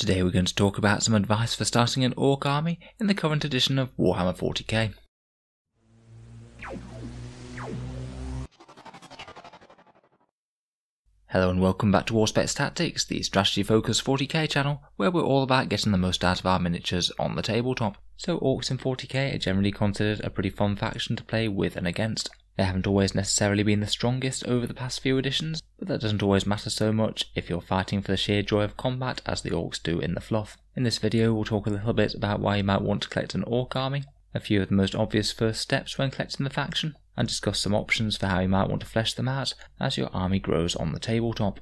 Today we're going to talk about some advice for starting an Orc army in the current edition of Warhammer 40K. Hello and welcome back to Auspex Tactics, the strategy focused 40k channel where we're all about getting the most out of our miniatures on the tabletop. So Orcs in 40k are generally considered a pretty fun faction to play with and against. They haven't always necessarily been the strongest over the past few editions, but that doesn't always matter so much if you're fighting for the sheer joy of combat as the Orcs do in the fluff. In this video we'll talk a little bit about why you might want to collect an Orc army, a few of the most obvious first steps when collecting the faction, and discuss some options for how you might want to flesh them out as your army grows on the tabletop.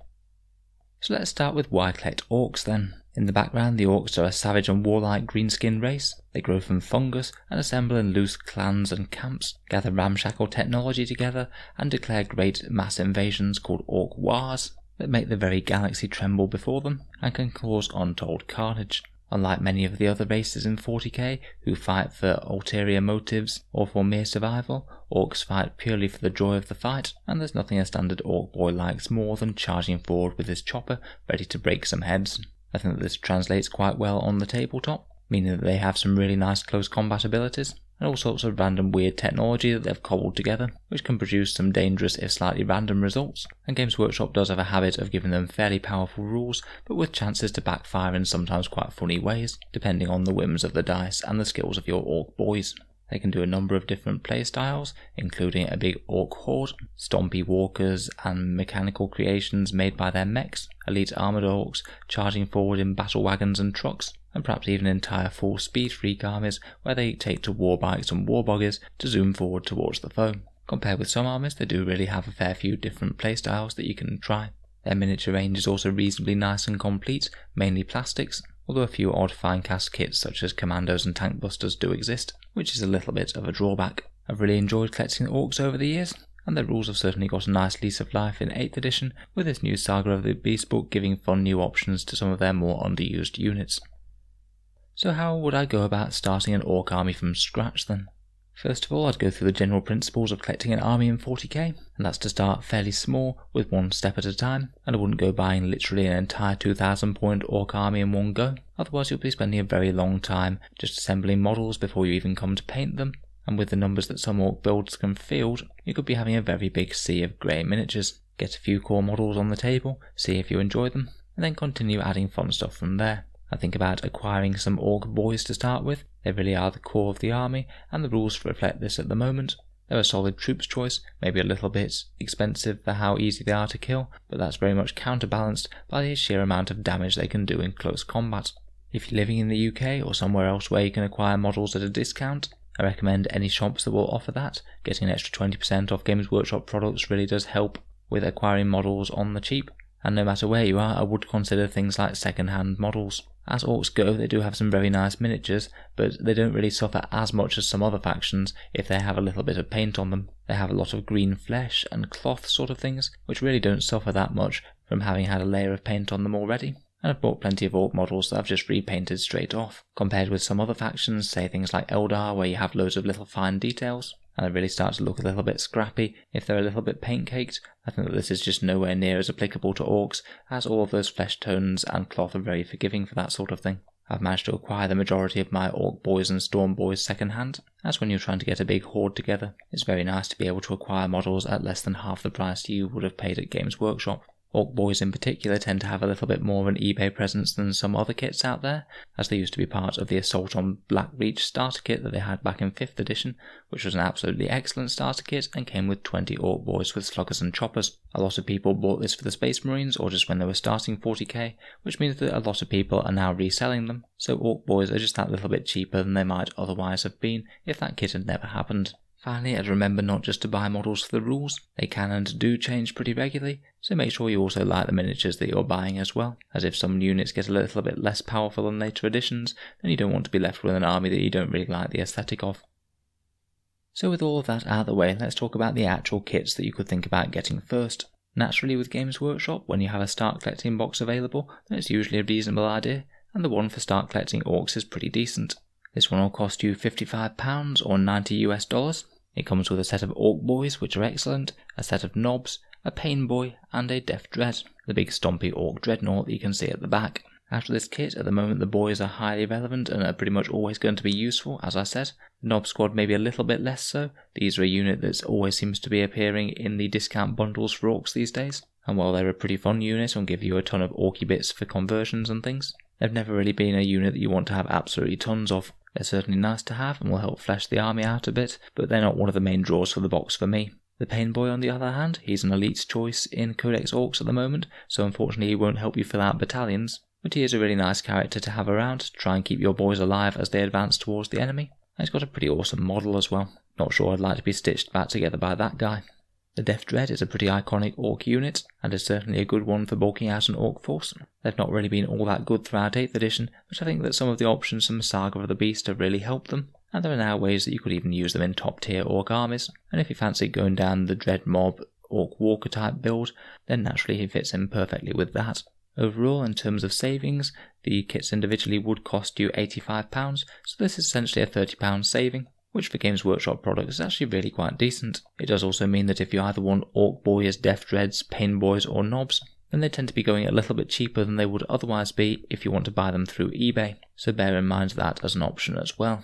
So let's start with why collect Orcs then. In the background, the Orcs are a savage and warlike green-skinned race. They grow from fungus and assemble in loose clans and camps, gather ramshackle technology together, and declare great mass invasions called Orc Wars that make the very galaxy tremble before them and can cause untold carnage. Unlike many of the other races in 40k who fight for ulterior motives or for mere survival, Orcs fight purely for the joy of the fight, and there's nothing a standard Orc boy likes more than charging forward with his chopper ready to break some heads. I think that this translates quite well on the tabletop, meaning that they have some really nice close combat abilities and all sorts of random weird technology that they've cobbled together, which can produce some dangerous if slightly random results, and Games Workshop does have a habit of giving them fairly powerful rules, but with chances to backfire in sometimes quite funny ways, depending on the whims of the dice and the skills of your Orc boys. They can do a number of different playstyles, including a big Orc horde, stompy walkers and mechanical creations made by their mechs, elite armoured Orcs charging forward in battle wagons and trucks, and perhaps even entire full speed freak armies where they take to war bikes and war boggers to zoom forward towards the foe. Compared with some armies, they do really have a fair few different playstyles that you can try. Their miniature range is also reasonably nice and complete, mainly plastics, although a few odd fine cast kits such as commandos and tank busters do exist, which is a little bit of a drawback. I've really enjoyed collecting Orcs over the years, and their rules have certainly got a nice lease of life in 8th edition, with this new Saga of the Beast book giving fun new options to some of their more underused units. So how would I go about starting an Orc army from scratch then? First of all, I'd go through the general principles of collecting an army in 40k, and that's to start fairly small with one step at a time, and I wouldn't go buying literally an entire 2000 point Orc army in one go, otherwise you'll be spending a very long time just assembling models before you even come to paint them, and with the numbers that some Orc builds can field, you could be having a very big sea of grey miniatures. Get a few core models on the table, see if you enjoy them, and then continue adding fun stuff from there. I think about acquiring some Orc boys to start with. They really are the core of the army, and the rules reflect this at the moment. They're a solid troops choice, maybe a little bit expensive for how easy they are to kill, but that's very much counterbalanced by the sheer amount of damage they can do in close combat. If you're living in the UK or somewhere else where you can acquire models at a discount, I recommend any shops that will offer that. Getting an extra 20% off Games Workshop products really does help with acquiring models on the cheap. And no matter where you are, I would consider things like second-hand models. As Orcs go, they do have some very nice miniatures, but they don't really suffer as much as some other factions if they have a little bit of paint on them. They have a lot of green flesh and cloth sort of things, which really don't suffer that much from having had a layer of paint on them already. And I've bought plenty of Orc models that I've just repainted straight off, compared with some other factions, say things like Eldar, where you have loads of little fine details, and they really start to look a little bit scrappy if they're a little bit paint-caked. I think that this is just nowhere near as applicable to Orcs, as all of those flesh tones and cloth are very forgiving for that sort of thing. I've managed to acquire the majority of my Orc boys and Storm boys second-hand, as when you're trying to get a big horde together, it's very nice to be able to acquire models at less than half the price you would have paid at Games Workshop. Orc boys in particular tend to have a little bit more of an eBay presence than some other kits out there, as they used to be part of the Assault on Blackreach starter kit that they had back in 5th edition, which was an absolutely excellent starter kit and came with 20 Orc boys with sluggers and choppers. A lot of people bought this for the Space Marines or just when they were starting 40k, which means that a lot of people are now reselling them, so Orc boys are just that little bit cheaper than they might otherwise have been if that kit had never happened. Finally, I'd remember not just to buy models for the rules. They can and do change pretty regularly, so make sure you also like the miniatures that you're buying as well, as if some units get a little bit less powerful in later editions, then you don't want to be left with an army that you don't really like the aesthetic of. So with all of that out of the way, let's talk about the actual kits that you could think about getting first. Naturally with Games Workshop, when you have a start collecting box available, then it's usually a reasonable idea, and the one for start collecting Orcs is pretty decent. This one will cost you £55 or $90 US. It comes with a set of Orc boys which are excellent, a set of knobs, a pain boy and a Death Dread, the big stompy Orc dreadnought that you can see at the back. After this kit, at the moment the boys are highly relevant and are pretty much always going to be useful, as I said. The Nob Squad maybe a little bit less so. These are a unit that always seems to be appearing in the discount bundles for Orks these days. And while they're a pretty fun unit and give you a ton of Orky bits for conversions and things, they've never really been a unit that you want to have absolutely tons of. They're certainly nice to have and will help flesh the army out a bit, but they're not one of the main draws for the box for me. The Pain Boy, on the other hand, he's an elite choice in Codex Orks at the moment, so unfortunately he won't help you fill out battalions, but he is a really nice character to have around to try and keep your boys alive as they advance towards the enemy. And he's got a pretty awesome model as well. Not sure I'd like to be stitched back together by that guy. The Death Dread is a pretty iconic Ork unit, and is certainly a good one for bulking out an Ork force. They've not really been all that good throughout 8th edition, but I think that some of the options from Saga of the Beast have really helped them, and there are now ways that you could even use them in top tier Ork armies, and if you fancy going down the Dread Mob Ork Walker type build, then naturally he fits in perfectly with that. Overall, in terms of savings, the kits individually would cost you £85, so this is essentially a £30 saving, which for Games Workshop products is actually really quite decent. It does also mean that if you either want Ork Boys, Death Dreads, Pain Boys or Nobs, then they tend to be going a little bit cheaper than they would otherwise be if you want to buy them through eBay, so bear in mind that as an option as well.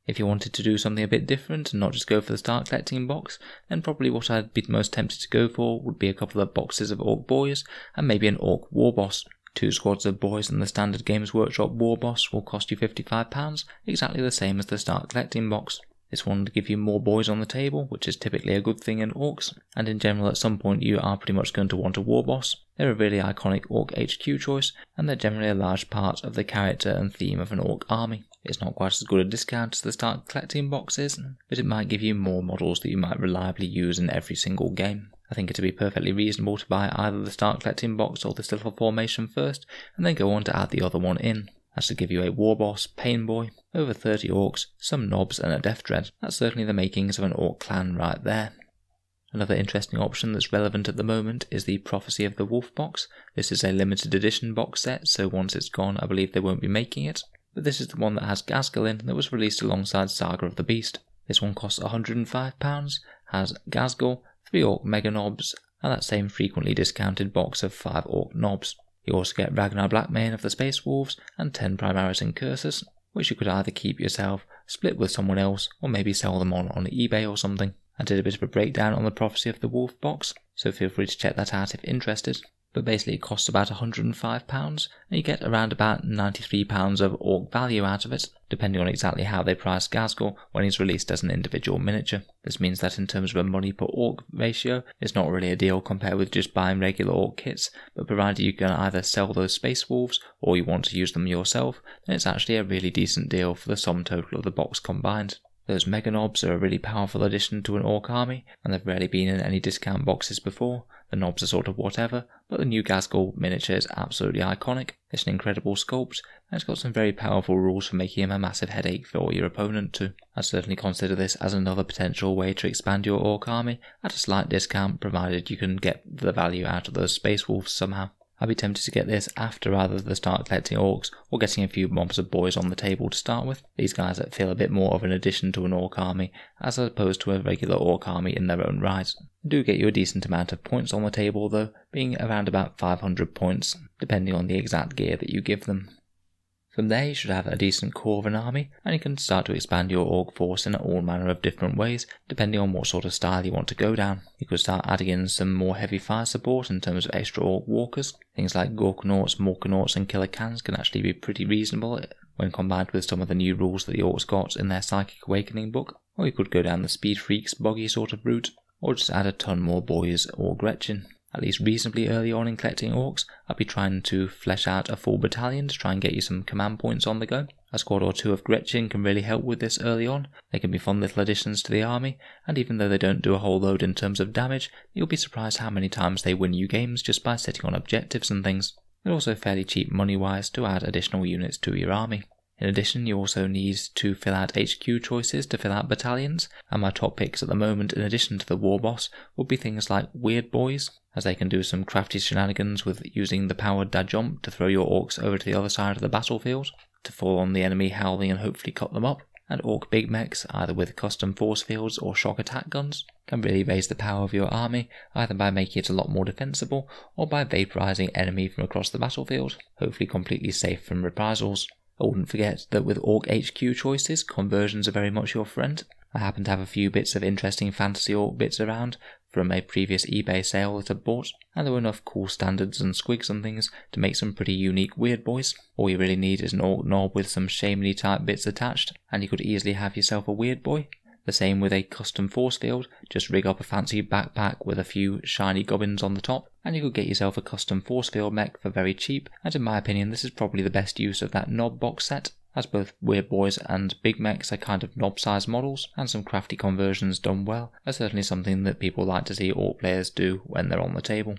If you wanted to do something a bit different and not just go for the start collecting box, then probably what I'd be most tempted to go for would be a couple of boxes of Ork Boys and maybe an Ork War Boss. 2 squads of boys and the standard Games Workshop War Boss will cost you £55, exactly the same as the start collecting box. This one will give you more boys on the table, which is typically a good thing in Orks, and in general at some point you are pretty much going to want a War Boss. They're a really iconic Ork HQ choice, and they're generally a large part of the character and theme of an Ork army. It's not quite as good a discount as the start collecting box is, but it might give you more models that you might reliably use in every single game. I think it'd be perfectly reasonable to buy either the start collecting box or the Silver Formation first, and then go on to add the other one in. That's to give you a War Boss, Pain Boy, over 30 Orks, some Nobs and a Death Dread. That's certainly the makings of an Ork clan right there. Another interesting option that's relevant at the moment is the Prophecy of the Wolf box. This is a limited edition box set, so once it's gone I believe they won't be making it. But this is the one that has Ghazghkull in that was released alongside Saga of the Beast. This one costs £105, has Ghazghkull, 3 Ork Mega Nobs, and that same frequently discounted box of 5 Ork Nobs. You also get Ragnar Blackmane of the Space Wolves and 10 Primaris and Curses, which you could either keep yourself, split with someone else, or maybe sell them on eBay or something. I did a bit of a breakdown on the Prophecy of the Wolf box, so feel free to check that out if interested. But basically it costs about £105, and you get around about £93 of Ork value out of it, depending on exactly how they price Ghazghkull when he's released as an individual miniature. This means that in terms of a money per Ork ratio, it's not really a deal compared with just buying regular Ork kits, but provided you can either sell those Space Wolves, or you want to use them yourself, then it's actually a really decent deal for the sum total of the box combined. Those Mega Nobs are a really powerful addition to an Ork army, and they've rarely been in any discount boxes before. The Nobs are sort of whatever, but the new Ghazghkull miniature is absolutely iconic. It's an incredible sculpt, and it's got some very powerful rules for making him a massive headache for your opponent too. I'd certainly consider this as another potential way to expand your Ork army at a slight discount, provided you can get the value out of those Space Wolves somehow. I'd be tempted to get this after either the start collecting Orks or getting a few mobs of boys on the table to start with. These guys that feel a bit more of an addition to an Ork army as opposed to a regular Ork army in their own right. They do get you a decent amount of points on the table though, being around about 500 points, depending on the exact gear that you give them. From there you should have a decent core of an army, and you can start to expand your Ork force in all manner of different ways, depending on what sort of style you want to go down. You could start adding in some more heavy fire support in terms of extra Ork walkers. Things like Gorkanauts, Morkanauts and Killer Cans can actually be pretty reasonable when combined with some of the new rules that the Orks got in their Psychic Awakening book. Or you could go down the Speed Freaks boggy sort of route, or just add a ton more boys or Gretchen. At least reasonably early on in collecting Orks, I'll be trying to flesh out a full battalion to try and get you some command points on the go. A squad or 2 of Gretchen can really help with this early on. They can be fun little additions to the army, and even though they don't do a whole load in terms of damage, you'll be surprised how many times they win you games just by sitting on objectives and things. They're also fairly cheap money-wise to add additional units to your army. In addition, you also need to fill out HQ choices to fill out battalions, and my top picks at the moment in addition to the War Boss would be things like Weird Boys, as they can do some crafty shenanigans with using the powered Dajump to throw your Orks over to the other side of the battlefield, to fall on the enemy howling and hopefully cut them up. and Ork big mechs, either with custom force fields or shock attack guns, can really raise the power of your army, either by making it a lot more defensible or by vaporizing enemy from across the battlefield, hopefully completely safe from reprisals. I wouldn't forget that with Ork HQ choices, conversions are very much your friend. I happen to have a few bits of interesting fantasy Ork bits around from a previous eBay sale that I bought, and there were enough cool standards and squigs and things to make some pretty unique weird boys. All you really need is an Ork knob with some shamey type bits attached, and you could easily have yourself a weird boy. The same with a custom force field, just rig up a fancy backpack with a few shiny gubbins on the top, and you could get yourself a custom force field mech for very cheap, and in my opinion this is probably the best use of that knob box set, as both weird boys and big mechs are kind of knob sized models, and some crafty conversions done well are certainly something that people like to see Ork players do when they're on the table.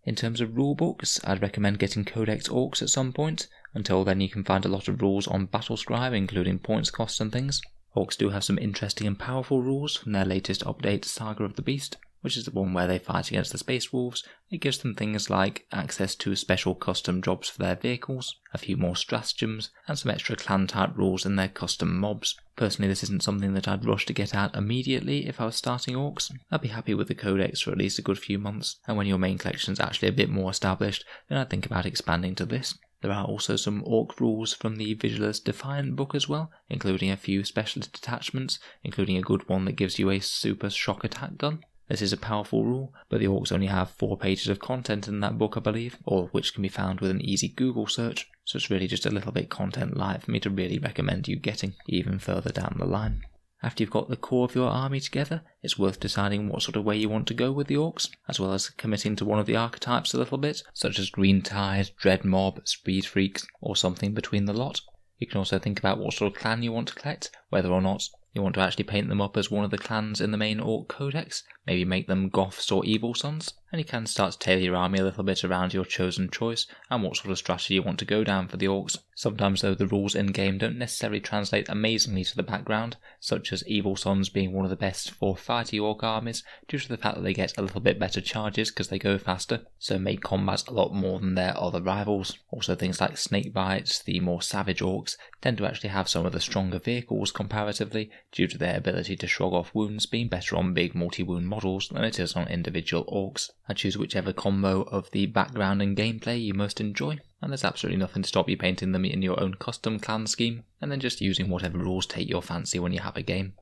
In terms of rulebooks, I'd recommend getting Codex Orks at some point. Until then you can find a lot of rules on Battlescribe, including points costs and things. Orks do have some interesting and powerful rules from their latest update, Saga of the Beast, which is the one where they fight against the Space Wolves. It gives them things like access to special custom jobs for their vehicles, a few more stratagems, and some extra clan type rules in their custom mobs. Personally, this isn't something that I'd rush to get out immediately if I was starting Orks. I'd be happy with the Codex for at least a good few months, and when your main collection's actually a bit more established, then I'd think about expanding to this. There are also some Ork rules from the Vigilus Defiant book as well, including a few specialist attachments, including a good one that gives you a super shock attack gun. This is a powerful rule, but the Orks only have 4 pages of content in that book I believe, all of which can be found with an easy Google search, so it's really just a little bit content light for me to really recommend you getting, even further down the line. After you've got the core of your army together, it's worth deciding what sort of way you want to go with the Orks, as well as committing to one of the archetypes a little bit, such as Green Tide, Dread Mob, Speed Freaks, or something between the lot. You can also think about what sort of clan you want to collect, whether or not you want to actually paint them up as one of the clans in the main Ork Codex, maybe make them Goths or Evil Sons, and you can start to tailor your army a little bit around your chosen choice and what sort of strategy you want to go down for the Orks. Sometimes though the rules in game don't necessarily translate amazingly to the background, such as Evil Sons being one of the best for fighty Ork armies due to the fact that they get a little bit better charges because they go faster, so make combat a lot more than their other rivals. Also things like Snakebites, the more savage Orks, tend to actually have some of the stronger vehicles comparatively, due to their ability to shrug off wounds being better on big multi-wound models than it is on individual Orks. I choose whichever combo of the background and gameplay you most enjoy, and there's absolutely nothing to stop you painting them in your own custom clan scheme, and then just using whatever rules take your fancy when you have a game.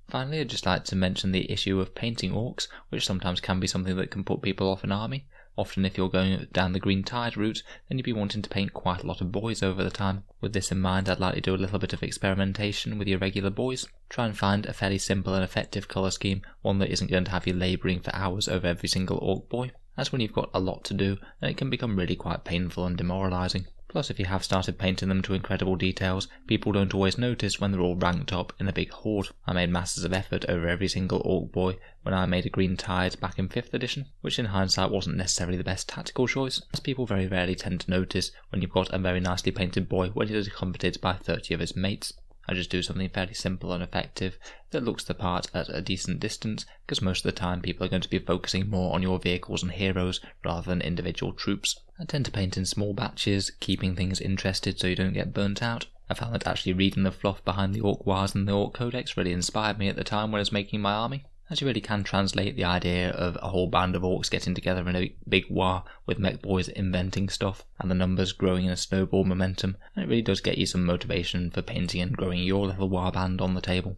Finally, I'd just like to mention the issue of painting Orks, which sometimes can be something that can put people off an army. Often if you're going down the Green Tide route, then you'd be wanting to paint quite a lot of boys over the time. With this in mind, I'd like to do a little bit of experimentation with your regular boys. Try and find a fairly simple and effective colour scheme, one that isn't going to have you labouring for hours over every single Ork boy. That's when you've got a lot to do, and it can become really quite painful and demoralising. Plus, if you have started painting them to incredible details, people don't always notice when they're all ranked up in a big horde. I made masses of effort over every single Ork boy when I made a Green Tide back in 5th edition, which in hindsight wasn't necessarily the best tactical choice, as people very rarely tend to notice when you've got a very nicely painted boy when he is accompanied by 30 of his mates. I just do something fairly simple and effective that looks the part at a decent distance, because most of the time people are going to be focusing more on your vehicles and heroes rather than individual troops. I tend to paint in small batches, keeping things interested so you don't get burnt out. I found that actually reading the fluff behind the Ork Wars and the Ork Codex really inspired me at the time when I was making my army, as you really can translate the idea of a whole band of Orks getting together in a big war with mech boys inventing stuff and the numbers growing in a snowball momentum, and it really does get you some motivation for painting and growing your little war band on the table.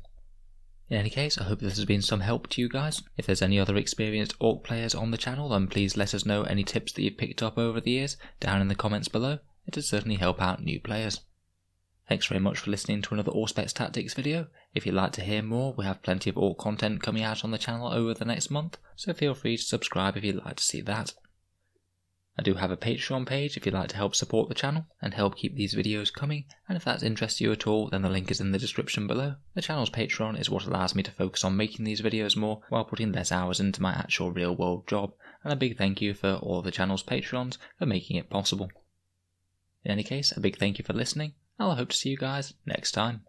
In any case, I hope this has been some help to you guys. If there's any other experienced Ork players on the channel, then please let us know any tips that you've picked up over the years down in the comments below. It would certainly help out new players. Thanks very much for listening to another Auspex Tactics video. If you'd like to hear more, we have plenty of Ork content coming out on the channel over the next month, so feel free to subscribe if you'd like to see that. I do have a Patreon page if you'd like to help support the channel and help keep these videos coming, and if that interests you at all, then the link is in the description below. The channel's Patreon is what allows me to focus on making these videos more while putting less hours into my actual real world job, and a big thank you for all of the channel's Patreons for making it possible. In any case, a big thank you for listening, and I hope to see you guys next time.